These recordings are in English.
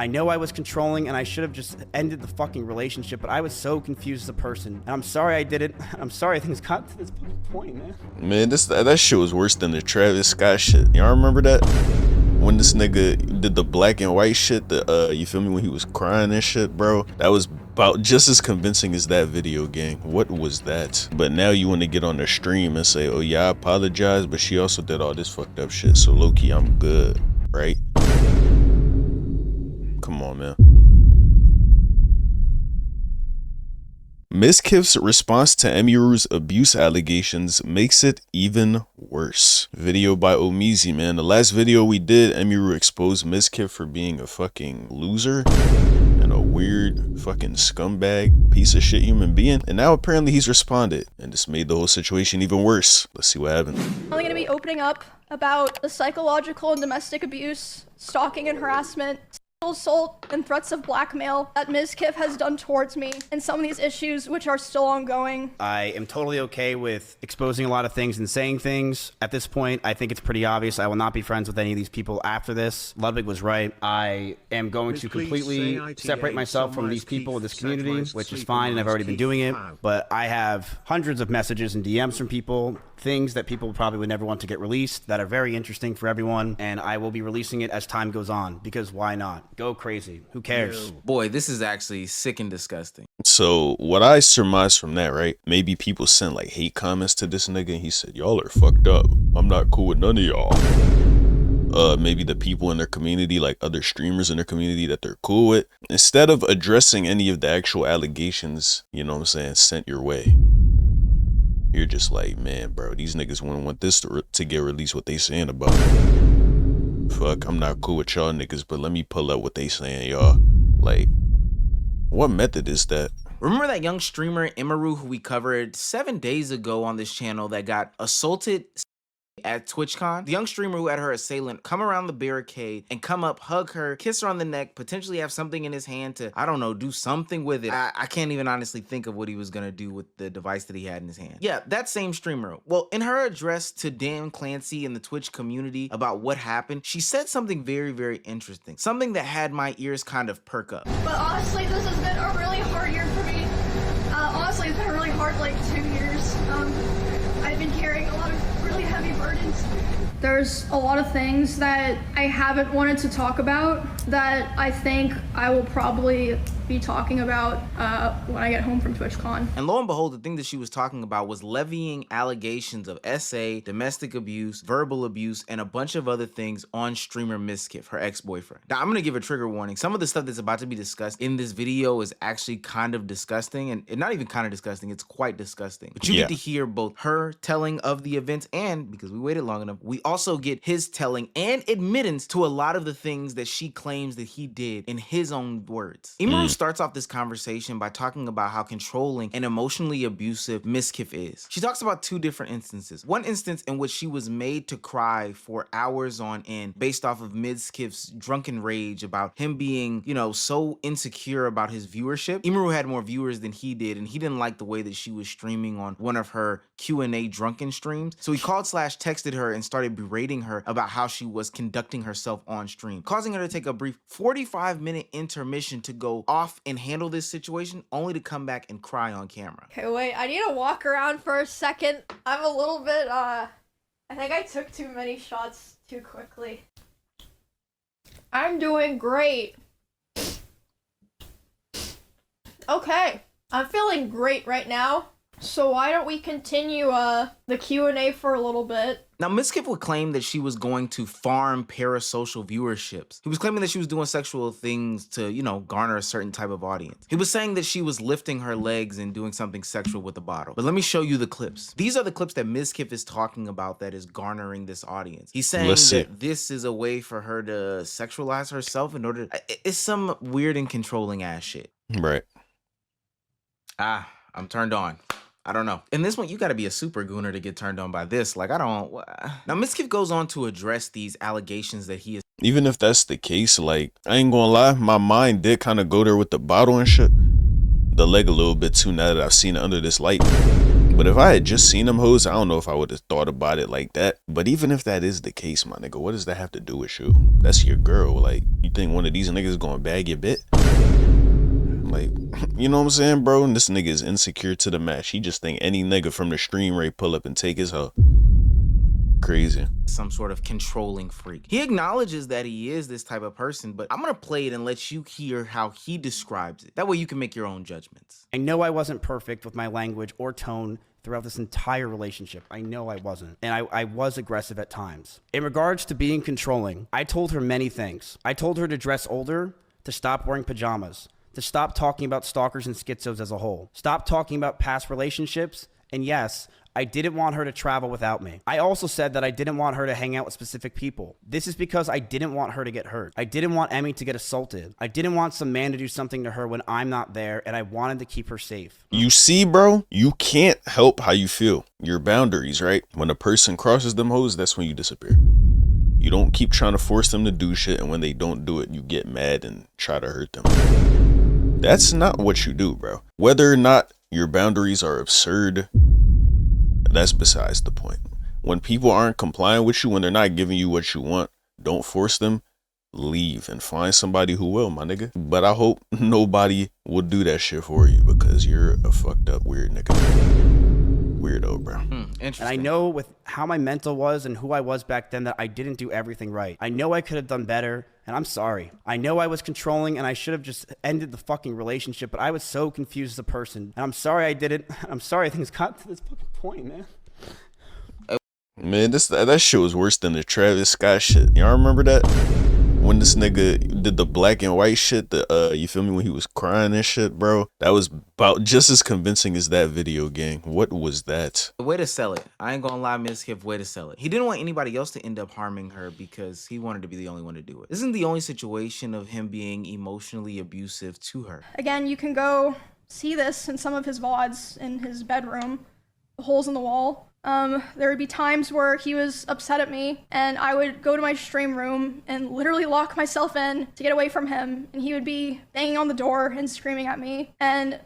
I know I was controlling and I should have just ended the fucking relationship, but I was so confused as a person. And I'm sorry I did it. I'm sorry things got to this point, man. Man, that shit was worse than the Travis Scott shit. Y'all remember that? When this nigga did the black and white shit, you feel me, when he was crying and shit, bro? That was about just as convincing as that video, gang. What was that? But now you want to get on the stream and say, oh yeah, I apologize, but she also did all this fucked up shit, so low-key I'm good, right? Come on, man. Mizkif's response to Emiru's abuse allegations makes it even worse. Video by Omizi, man. The last video we did, Emiru exposed Mizkif for being a fucking loser and a weird fucking scumbag piece of shit human being. And now apparently he's responded, and this made the whole situation even worse. Let's see what happened. I'm only gonna be opening up about the psychological and domestic abuse, stalking and harassment, assault and threats of blackmail that Mizkif has done towards me, and some of these issues which are still ongoing. I am totally okay with exposing a lot of things and saying things. At this point, I think it's pretty obvious I will not be friends with any of these people after this. Ludwig was right. I am going to completely separate myself from these people, this community, which is fine, and I've already been doing it. But I have hundreds of messages and DMs from people, things that people probably would never want to get released that are very interesting for everyone, and I will be releasing it as time goes on, because why not? Go crazy. Who cares? Boy, this is actually sick and disgusting. So what I surmise from that, right? Maybe people sent like hate comments to this nigga and he said, y'all are fucked up. I'm not cool with none of y'all. Maybe the people in their community, like other streamers in their community that they're cool with, instead of addressing any of the actual allegations, you know what I'm saying, sent your way. You're just like, man, bro, these niggas wouldn't want this to get released, what they saying about it. Fuck, I'm not cool with y'all niggas, but let me pull up what they saying, y'all. Like, what method is that? Remember that young streamer Emiru who we covered 7 days ago on this channel that got assaulted at TwitchCon? The young streamer who had her assailant come around the barricade and come up, hug her, kiss her on the neck, potentially have something in his hand to, I don't know, do something with it. I can't even honestly think of what he was gonna do with the device that he had in his hand. Yeah, that same streamer. Well, in her address to Dan Clancy and the Twitch community about what happened, she said something very, very interesting. Something that had my ears kind of perk up. But honestly, this has been a really hard year for me. Honestly, it's been a really hard, 2 years. I've been carrying a lot of really heavy burdens. There's a lot of things that I haven't wanted to talk about that I think I will probably be talking about when I get home from TwitchCon. And lo and behold, the thing that she was talking about was levying allegations of SA, domestic abuse, verbal abuse, and a bunch of other things on streamer Mizkif, her ex-boyfriend. Now, I'm gonna give a trigger warning. Some of the stuff that's about to be discussed in this video is actually kind of disgusting, and not even kind of disgusting, it's quite disgusting. But you get to hear both her telling of the events, and because we waited long enough, we also get his telling and admittance to a lot of the things that she claims that he did in his own words. Emiru starts off this conversation by talking about how controlling and emotionally abusive Mizkif is. She talks about two different instances. One instance in which she was made to cry for hours on end based off of Mizkif's drunken rage about him being, you know, so insecure about his viewership. Emiru had more viewers than he did, and he didn't like the way that she was streaming on one of her Q&A drunken streams. So he called / texted her and started berating her about how she was conducting herself on stream, causing her to take a brief 45-minute intermission to go off and handle this situation, only to come back and cry on camera. Okay, wait, I need to walk around for a second. I'm a little bit, I think I took too many shots too quickly. I'm doing great. Okay, I'm feeling great right now. So why don't we continue the Q&A for a little bit? Now, Mizkif would claim that she was going to farm parasocial viewerships. He was claiming that she was doing sexual things to, you know, garner a certain type of audience. He was saying that she was lifting her legs and doing something sexual with a bottle. But let me show you the clips. These are the clips that Mizkif is talking about that is garnering this audience. He's saying that this is a way for her to sexualize herself in order to... It's some weird and controlling ass shit. Right. I'm turned on. I don't know. In this one, you gotta be a super gooner to get turned on by this. Like, I don't... Now, Mizkif goes on to address these allegations that he is... Even if that's the case, like, I ain't gonna lie, my mind did kind of go there with the bottle and shit. The leg a little bit too now that I've seen it under this light. But if I had just seen them hoes, I don't know if I would have thought about it like that. But even if that is the case, my nigga, what does that have to do with you? That's your girl. Like, you think one of these niggas gonna bag your bit? Like, you know what I'm saying, bro? And this nigga is insecure to the max. He just think any nigga from the stream rate pull up and take his hoe. Crazy. Some sort of controlling freak. He acknowledges that he is this type of person, but I'm gonna play it and let you hear how he describes it. That way you can make your own judgments. I know I wasn't perfect with my language or tone throughout this entire relationship. I know I wasn't. And I was aggressive at times. In regards to being controlling, I told her many things. I told her to dress older, to stop wearing pajamas, to stop talking about stalkers and schizos as a whole, stop talking about past relationships, and yes, I didn't want her to travel without me. I also said that I didn't want her to hang out with specific people. This is because I didn't want her to get hurt. I didn't want Emmy to get assaulted. I didn't want some man to do something to her when I'm not there, and I wanted to keep her safe. You see, bro, you can't help how you feel. Your boundaries, right? When a person crosses them hoes, that's when you disappear. You don't keep trying to force them to do shit, and when they don't do it, you get mad and try to hurt them. That's not what you do, bro. Whether or not your boundaries are absurd, that's besides the point. When people aren't complying with you, when they're not giving you what you want, don't force them. Leave and find somebody who will, my nigga. But I hope nobody will do that shit for you, because you're a fucked up weird nigga. Weirdo, bro. And I know with how my mental was and who I was back then that I didn't do everything right. I know I could have done better, and I'm sorry. I know I was controlling and I should have just ended the fucking relationship, but I was so confused as a person. And I'm sorry I did it. I'm sorry things got to this fucking point, man. Man, that shit was worse than the Travis Scott shit. Y'all remember that? When this nigga did the black and white shit, you feel me, when he was crying and shit, bro. That was about just as convincing as that video, gang. What was that? Way to sell it. I ain't gonna lie, Mizkif, way to sell it. He didn't want anybody else to end up harming her because he wanted to be the only one to do it. This isn't the only situation of him being emotionally abusive to her. Again, you can go see this in some of his VODs in his bedroom, the holes in the wall. There would be times where he was upset at me and I would go to my stream room and literally lock myself in to get away from him, and he would be banging on the door and screaming at me. And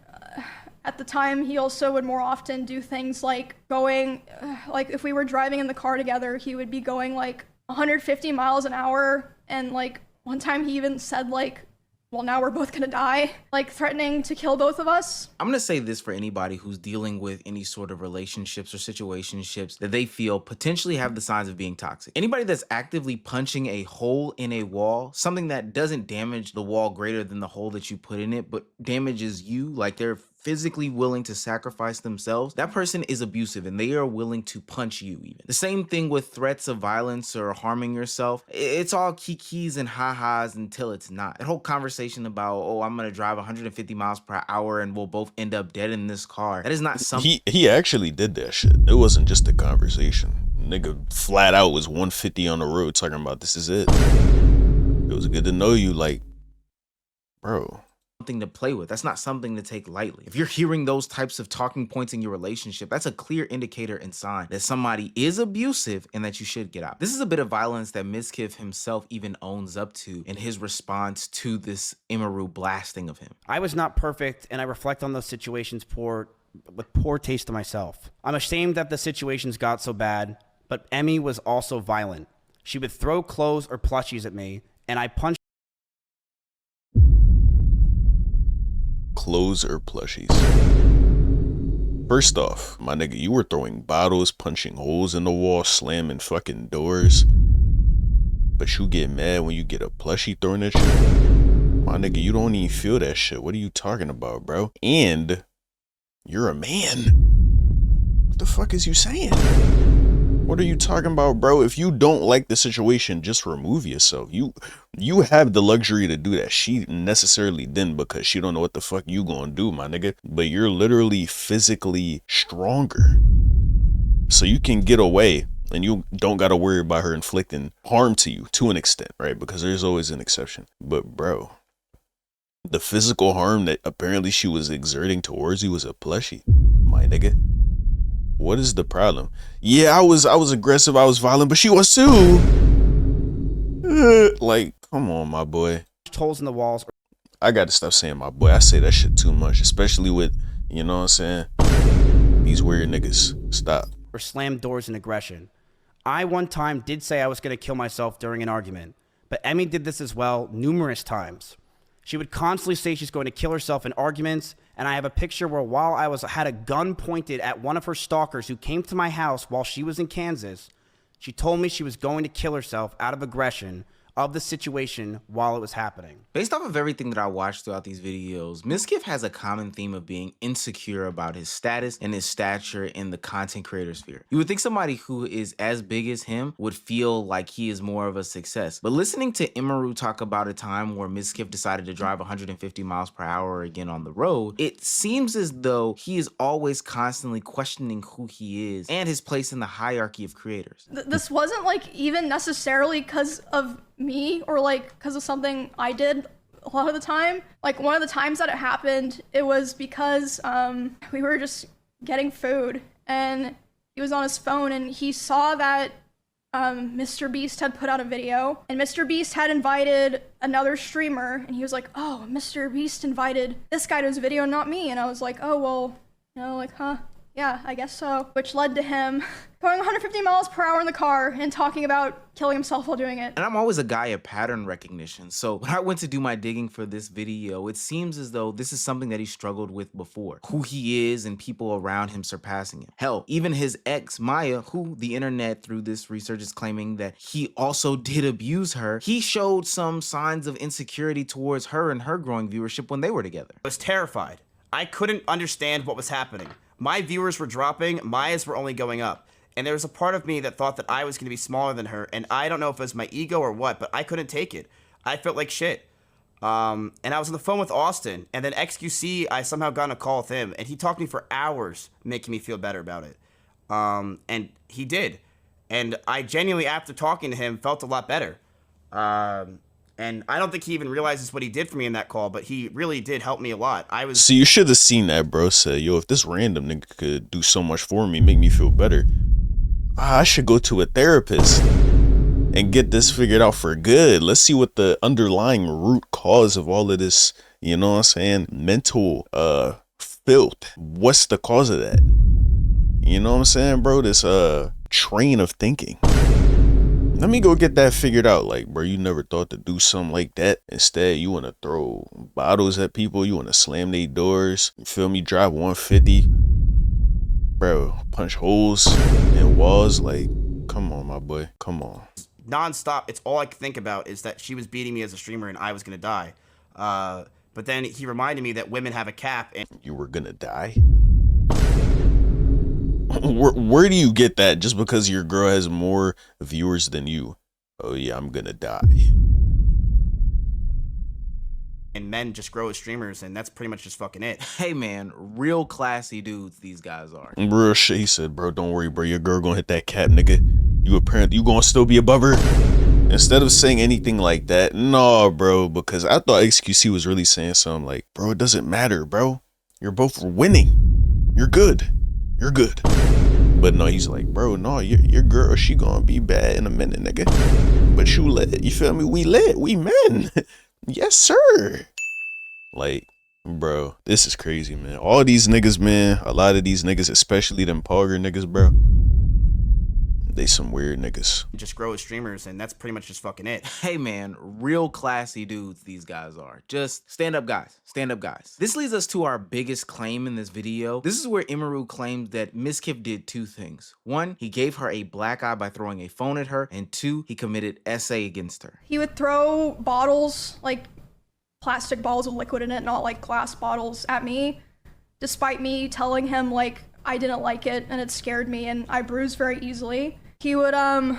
at the time, he also would more often do things like going, like if we were driving in the car together, he would be going like 150 miles an hour, and like one time he even said like, well, now we're both gonna die, like threatening to kill both of us. I'm gonna say this for anybody who's dealing with any sort of relationships or situationships that they feel potentially have the signs of being toxic. Anybody that's actively punching a hole in a wall, something that doesn't damage the wall greater than the hole that you put in it, but damages you, like they're physically willing to sacrifice themselves, that person is abusive and they are willing to punch you even. The same thing with threats of violence or harming yourself. It's all kikis and ha-has until it's not. That whole conversation about, oh, I'm gonna drive 150 miles per hour and we'll both end up dead in this car. That is not something. He actually did that shit. It wasn't just a conversation. Nigga flat out was 150 on the road talking about this is it. It was good to know you, like, bro. Something to play with. That's not something to take lightly. If you're hearing those types of talking points in your relationship, that's a clear indicator and sign that somebody is abusive and that you should get out. This is a bit of violence that Mizkif himself even owns up to in his response to this Emiru blasting of him. I was not perfect, and I reflect on those situations with poor taste to myself. I'm ashamed that the situations got so bad, but Emmy was also violent. She would throw clothes or plushies at me, and I punched clothes or plushies. First off, my nigga, you were throwing bottles, punching holes in the wall, slamming fucking doors, but you get mad when you get a plushie thrown at you? My nigga, you don't even feel that shit. What are you talking about, bro? And you're a man. What the fuck is you saying? What are you talking about, bro? If you don't like the situation, just remove yourself. You have the luxury to do that. She necessarily didn't, because she don't know what the fuck you gonna do, my nigga. But you're literally physically stronger, so you can get away and you don't gotta worry about her inflicting harm to you, to an extent, right? Because there's always an exception. But bro, the physical harm that apparently she was exerting towards you was a plushie, my nigga. What is the problem? Yeah, I was aggressive, I was violent, but she was too. Like, come on, my boy. holes in the walls. I gotta stop saying my boy. I say that shit too much, especially with, you know what I'm saying, These weird niggas. Stop. Or slam doors in aggression. I one time did say I was going to kill myself during an argument, but Emmy did this as well numerous times. She would constantly say she's going to kill herself in arguments, and I have a picture where while I had a gun pointed at one of her stalkers who came to my house while she was in Kansas, she told me she was going to kill herself out of aggression of the situation while it was happening. Based off of everything that I watched throughout these videos, Mizkif has a common theme of being insecure about his status and his stature in the content creator sphere. You would think somebody who is as big as him would feel like he is more of a success. But listening to Emiru talk about a time where Mizkif decided to drive 150 miles per hour again on the road, it seems as though he is always constantly questioning who he is and his place in the hierarchy of creators. This wasn't like even necessarily because of me or like because of something I did a lot of the time. Like one of the times that it happened, it was because we were just getting food and he was on his phone and he saw that Mr. Beast had put out a video and Mr. Beast had invited another streamer and he was like, oh, Mr. Beast invited this guy to his video, not me. And I was like, oh, well, you know, like, huh? Yeah, I guess so. Which led to him going 150 miles per hour in the car and talking about killing himself while doing it. And I'm always a guy of pattern recognition. So when I went to do my digging for this video, it seems as though this is something that he struggled with before. Who he is and people around him surpassing him. Hell, even his ex, Maya, who the internet through this research is claiming that he also did abuse her, he showed some signs of insecurity towards her and her growing viewership when they were together. I was terrified. I couldn't understand what was happening. My viewers were dropping, Maya's were only going up. And there was a part of me that thought that I was going to be smaller than her, and I don't know if it was my ego or what, but I couldn't take it. I felt like shit. And I was on the phone with Austin, and then XQC, I somehow got on a call with him, and he talked to me for hours, making me feel better about it. And he did. And I genuinely, after talking to him, felt a lot better. And I don't think he even realizes what he did for me in that call, but he really did help me a lot. So you should have seen that, bro. Said, yo, if this random nigga could do so much for me, make me feel better, I should go to a therapist and get this figured out for good. Let's see what the underlying root cause of all of this, you know what I'm saying, mental filth. What's the cause of that? You know what I'm saying, bro? This train of thinking. Let me go get that figured out. Like, bro, you never thought to do something like that. Instead, you want to throw bottles at people. You want to slam their doors. You feel me? Drive 150. Bro, punch holes in walls. Like, come on, my boy. Come on. Non-stop. It's all I could think about is that she was beating me as a streamer and I was going to die. But then he reminded me that women have a cap. And you were going to die? Where do you get that? Just because your girl has more viewers than you? Oh yeah, I'm gonna die. And men just grow as streamers, and that's pretty much just fucking it. Hey man, real classy dudes these guys are. Real shit. He said, bro, don't worry, bro. Your girl gonna hit that cap, nigga. You gonna still be above her? Instead of saying anything like that, no, bro, because I thought XQC was really saying something like, bro, it doesn't matter, bro. You're both winning. You're good. You're good. But no, he's like, bro, no, your girl, she gonna be bad in a minute, nigga. But you lit, you feel me? We lit, we men. Yes, sir. Like, bro, this is crazy, man. All these niggas, man, a lot of these niggas, especially them Pogger niggas, bro, they some weird niggas. Just grow as streamers, and that's pretty much just fucking it. Hey man, real classy dudes these guys are. Just stand up guys, stand up guys. This leads us to our biggest claim in this video. This is where Emiru claimed that Mizkif did two things. One, he gave her a black eye by throwing a phone at her, and two, he committed SA against her. He would throw bottles, like plastic bottles with liquid in it, not like glass bottles, at me, despite me telling him like I didn't like it and it scared me and I bruised very easily. He would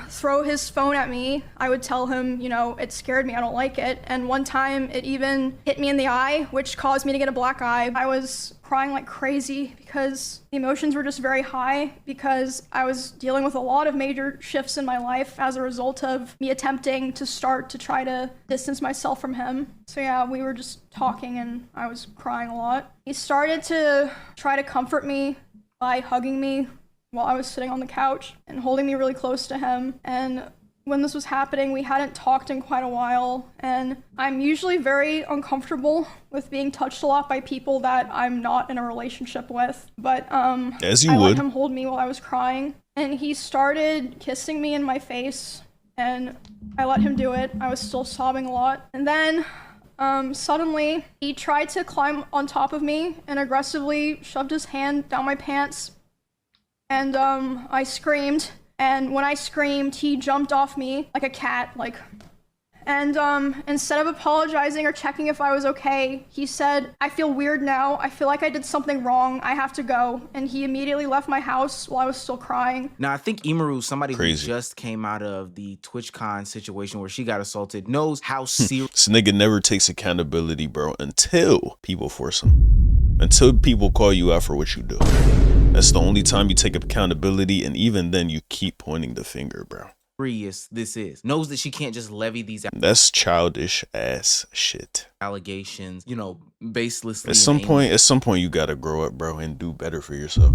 throw his phone at me. I would tell him, you know, it scared me, I don't like it. And one time it even hit me in the eye, which caused me to get a black eye. I was crying like crazy because the emotions were just very high because I was dealing with a lot of major shifts in my life as a result of me attempting to start to try to distance myself from him. So yeah, we were just talking and I was crying a lot. He started to try to comfort me by hugging me while I was sitting on the couch and holding me really close to him. And when this was happening, we hadn't talked in quite a while, and I'm usually very uncomfortable with being touched a lot by people that I'm not in a relationship with. But As you I would. let him hold me while I was crying, and he started kissing me in my face, and I let him do it. I was still sobbing a lot. And then suddenly he tried to climb on top of me and aggressively shoved his hand down my pants, and I screamed. And when I screamed, he jumped off me like a cat, and instead of apologizing or checking if I was okay, he said, "I feel weird now. I feel like I did something wrong. I have to go." And he immediately left my house while I was still crying. Now, I think Emiru, somebody Crazy. who just came out of the TwitchCon situation where she got assaulted, knows how serious This nigga never takes accountability, bro, until people force him. Until people call you out for what you do. That's the only time you take accountability, and even then you keep pointing the finger, bro. this is. Knows that she can't just levy these That's childish ass shit. allegations, you know, baselessly. At some point you gotta grow up, bro, and do better for yourself.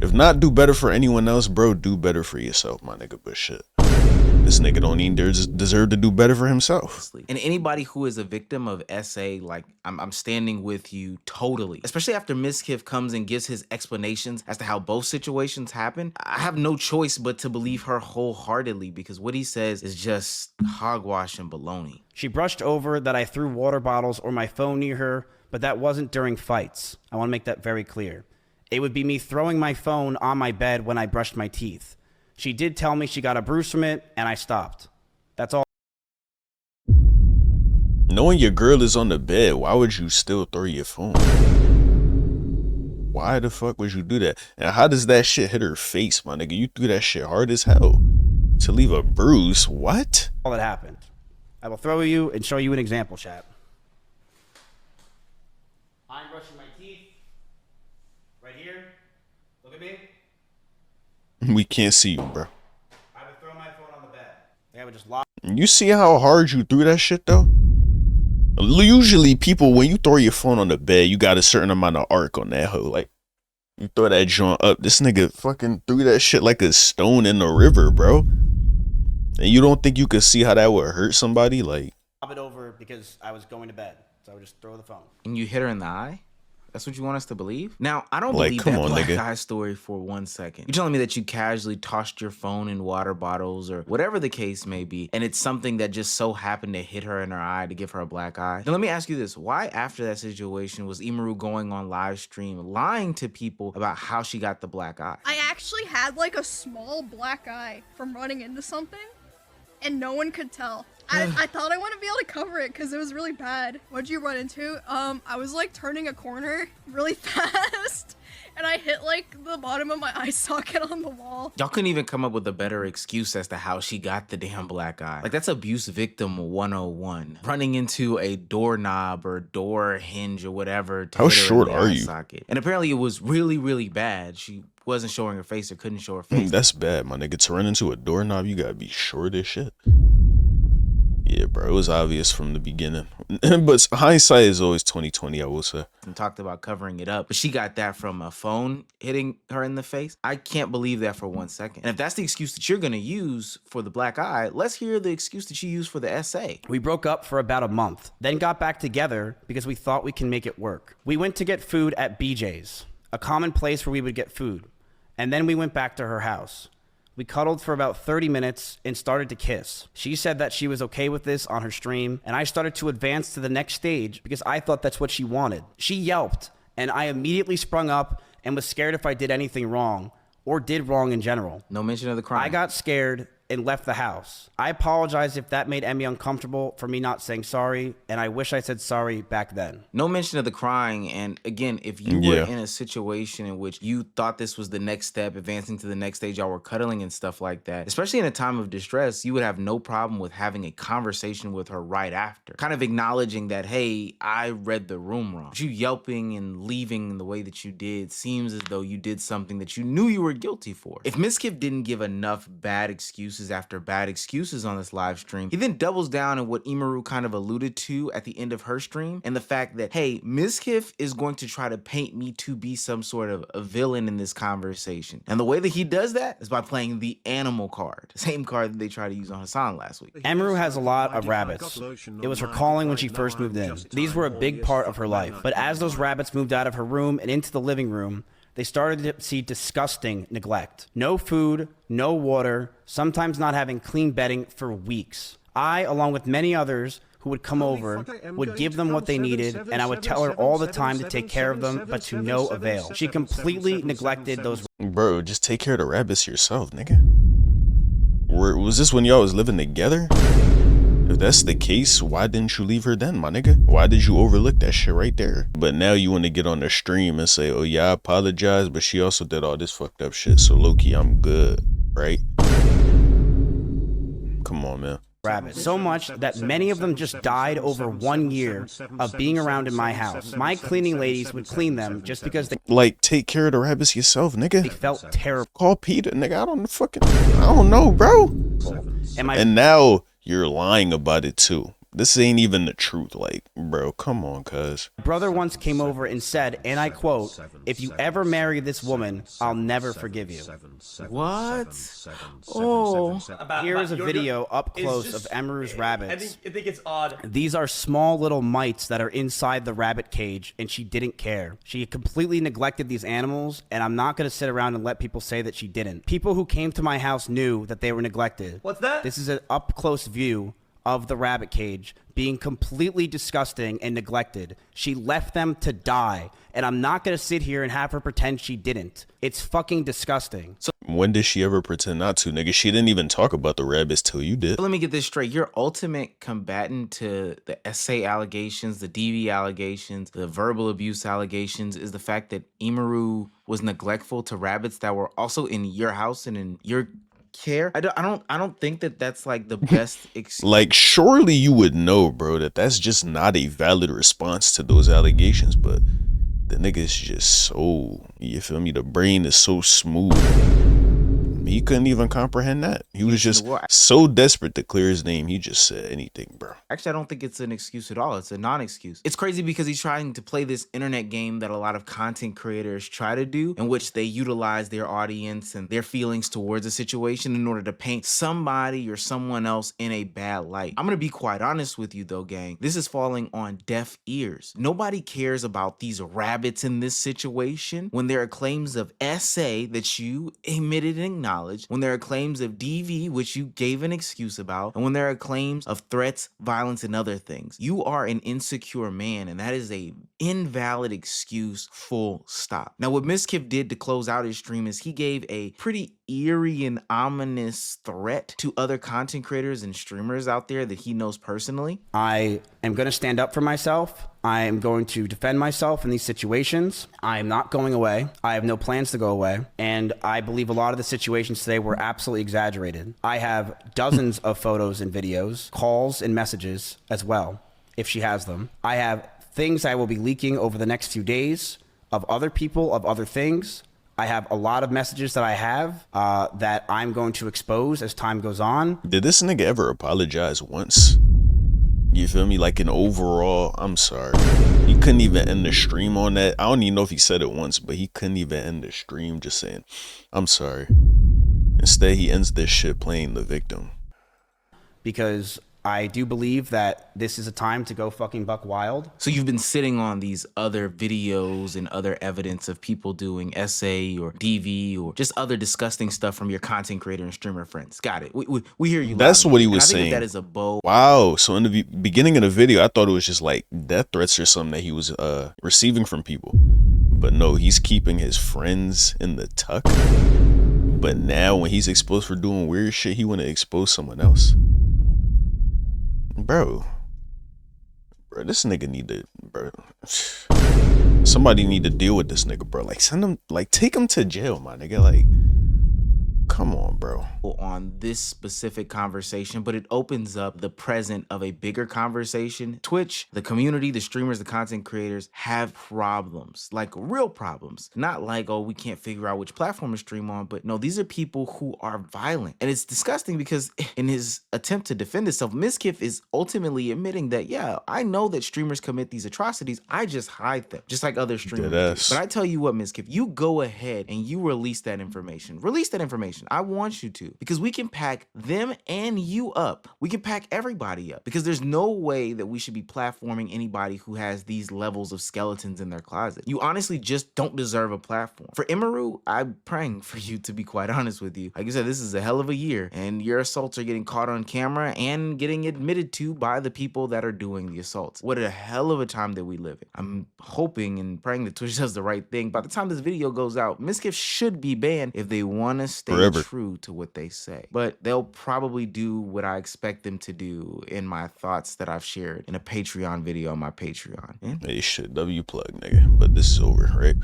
If not do better for anyone else, bro, do better for yourself, my nigga. But shit, this nigga don't even deserve to do better for himself. And anybody who is a victim of SA, like, I'm standing with you totally. Especially after Mizkif comes and gives his explanations as to how both situations happened. I have no choice but to believe her wholeheartedly, because what he says is just hogwash and baloney. She brushed over that I threw water bottles or my phone near her, but that wasn't during fights. I want to make that very clear. It would be me throwing my phone on my bed when I brushed my teeth. She did tell me she got a bruise from it, and I stopped. That's all. Knowing your girl is on the bed, why would you still throw your phone? Why the fuck would you do that? And how does that shit hit her face, my nigga? You threw that shit hard as hell to leave a bruise. What? All that happened. I will throw you and show you an example, chat. I'm brushing my teeth. Right here. Look at me. We can't see you, bro. I would throw my phone on the bed. I would just lock. You see how hard you threw that shit, though? Usually, people, when you throw your phone on the bed, you got a certain amount of arc on that hoe. Like, you throw that joint up. This nigga fucking threw that shit like a stone in the river, bro. And you don't think you could see how that would hurt somebody? Like, It over because I was going to bed. So I would just throw the phone. And you hit her in the eye? That's what you want us to believe? Now, I don't Like, believe come that on, black nigga. eye story for 1 second. You're telling me that you casually tossed your phone in water bottles or whatever the case may be, and it's something that just so happened to hit her in her eye to give her a black eye? Now, let me ask you this. Why, after that situation, was Emiru going on live stream lying to people about how she got the black eye? I actually had like a small black eye from running into something, and no one could tell. I thought I wouldn't be able to cover it because it was really bad. What'd you run into? I was like turning a corner really fast, and I hit like the bottom of my eye socket on the wall. Y'all couldn't even come up with a better excuse as to how she got the damn black eye. Like, that's abuse victim 101. Running into a doorknob or door hinge or whatever. To How hit her in short the are eye you? socket. And apparently it was really, really bad. She wasn't showing her face or couldn't show her face. that's bad, my nigga. To run into a doorknob, you gotta be short as shit. Yeah, bro, it was obvious from the beginning. But hindsight is always 20/20, I will say. And talked about covering it up, but she got that from a phone hitting her in the face. I can't believe that for 1 second. And if that's the excuse that you're gonna use for the black eye, let's hear the excuse that you use for the SA. We broke up for about a month, then got back together because we thought we can make it work. We went to get food at BJ's, a common place where we would get food, and then we went back to her house. We cuddled for about 30 minutes and started to kiss. She said that she was okay with this on her stream, and I started to advance to the next stage because I thought that's what she wanted. She yelped, and I immediately sprung up and was scared if I did anything wrong, or did wrong in general. No mention of the crime. I got scared and left the house. I apologize if that made Emmy uncomfortable for me not saying sorry, and I wish I said sorry back then. No mention of the crying. And again, if you were in a situation in which you thought this was the next step, advancing to the next stage, y'all were cuddling and stuff like that, especially in a time of distress, you would have no problem with having a conversation with her right after, kind of acknowledging that, hey, I read the room wrong. But you yelping and leaving in the way that you did seems as though you did something that you knew you were guilty for. If Mizkif didn't give enough bad excuses excuses after bad excuses on this live stream. He then doubles down on what Emiru kind of alluded to at the end of her stream, and the fact that, hey, Mizkif is going to try to paint me to be some sort of a villain in this conversation. And the way that he does that is by playing the animal card, the same card that they tried to use on Hassan last week. Emiru has a lot of rabbits. It was her calling when she first moved in. These were a big part of her life. But as those rabbits moved out of her room and into the living room, they started to see disgusting neglect. No food, no water, sometimes not having clean bedding for weeks. I, along with many others who would come over, would give them what they needed, and I would tell her all the time to take care of them, but to no avail. She completely neglected those. Bro, just take care of the rabbits yourself, nigga. Was this when y'all was living together? If that's the case, why didn't you leave her then, my nigga? Why did you overlook that shit right there? But now you want to get on the stream and say, oh yeah, I apologize, but she also did all this fucked up shit, so low-key, I'm good, right? Come on, man. Rabbits. So much that many of them just died over 1 year of being around in my house. My cleaning ladies would clean them just because they take care of the rabbits yourself, nigga. They felt terrible. Call Peter, nigga. I don't know, bro. And now you're lying about it too. This ain't even the truth. Like, bro, come on, cuz. Brother once came over and said, and I quote, "If you ever marry this woman, I'll never forgive you." What? Oh. Here is a video up close of Emiru's rabbits. I think it's odd. These are small little mites that are inside the rabbit cage, and she didn't care. She completely neglected these animals, and I'm not going to sit around and let people say that she didn't. People who came to my house knew that they were neglected. What's that? This is an up-close view of the rabbit cage being completely disgusting and neglected. She left them to die, and I'm not going to sit here and have her pretend she didn't. It's fucking disgusting. So when did she ever pretend not to, nigga? She didn't even talk about the rabbits till you did. Let me get this straight. Your ultimate combatant to the SA allegations, the DV allegations, the verbal abuse allegations is the fact that Emiru was neglectful to rabbits that were also in your house and in your care. I don't think that that's like the best excuse. Like, surely you would know, bro, that that's just not a valid response to those allegations, but the nigga's just so, you feel me, the brain is so smooth. He couldn't even comprehend that. He was just so desperate to clear his name, he just said anything, bro. Actually, I don't think it's an excuse at all. It's a non-excuse. It's crazy because he's trying to play this internet game that a lot of content creators try to do, in which they utilize their audience and their feelings towards a situation in order to paint somebody or someone else in a bad light. I'm gonna be quite honest with you though, gang. This is falling on deaf ears. Nobody cares about these rabbits in this situation when there are claims of SA that you admitted and acknowledged, when there are claims of DV, which you gave an excuse about, and when there are claims of threats, violence, and other things. You are an insecure man, and that is a invalid excuse, full stop. Now, what Mizkif did to close out his stream is he gave a pretty eerie and ominous threat to other content creators and streamers out there that he knows personally. I am going to stand up for myself. I am going to defend myself in these situations. I am not going away. I have no plans to go away. And I believe a lot of the situations today were absolutely exaggerated. I have dozens of photos and videos, calls and messages as well, if she has them. I have things I will be leaking over the next few days of other people, of other things. I have a lot of messages that I have that I'm going to expose as time goes on. Did this nigga ever apologize once? You feel me? Like an overall, I'm sorry. He couldn't even end the stream on that. I don't even know if he said it once, but he couldn't even end the stream just saying, I'm sorry. Instead, he ends this shit playing the victim. Because I do believe that this is a time to go fucking buck wild. So you've been sitting on these other videos and other evidence of people doing SA or DV or just other disgusting stuff from your content creator and streamer friends. Got it. We hear you. That's what he was saying. That is a bold. Wow. So in the beginning of the video, I thought it was just like death threats or something that he was receiving from people. But no, he's keeping his friends in the tuck. But now when he's exposed for doing weird shit, he want to expose someone else. Bro, this nigga need to, bro. Somebody need to deal with this nigga, bro. Like, send him, like, take him to jail, my nigga. Like, Come on, bro. On this specific conversation, but it opens up the present of a bigger conversation. Twitch, the community, the streamers, the content creators have problems, like real problems. Not like, oh, we can't figure out which platform to stream on, but no, these are people who are violent. And it's disgusting because in his attempt to defend himself, Mizkif is ultimately admitting that, yeah, I know that streamers commit these atrocities. I just hide them, just like other streamers do. But I tell you what, Mizkif, you go ahead and you release that information. Release that information. I want you to, because we can pack them and you up. We can pack everybody up, because there's no way that we should be platforming anybody who has these levels of skeletons in their closet. You honestly just don't deserve a platform. For Emiru, I'm praying for you, to be quite honest with you. Like I said, this is a hell of a year, and your assaults are getting caught on camera and getting admitted to by the people that are doing the assaults. What a hell of a time that we live in. I'm hoping and praying that Twitch does the right thing. By the time this video goes out, Mizkif should be banned if they want to stay true to what they say. But they'll probably do what I expect them to do in my thoughts that I've shared in a Patreon video on my Patreon. Hey, shit, W plug, nigga. But this is over, right?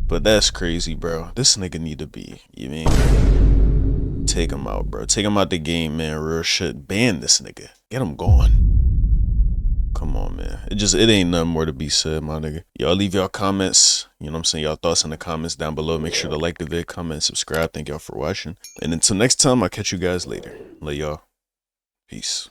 But that's crazy, bro. This nigga need to be, you mean? Take him out, bro. Take him out the game, man. Real shit. Ban this nigga. Get him gone. Come on, man. It ain't nothing more to be said, my nigga. Y'all leave y'all comments. You know what I'm saying? Y'all thoughts in the comments down below. Make sure to like the vid, comment, and subscribe. Thank y'all for watching. And until next time, I'll catch you guys later. Love y'all. Peace.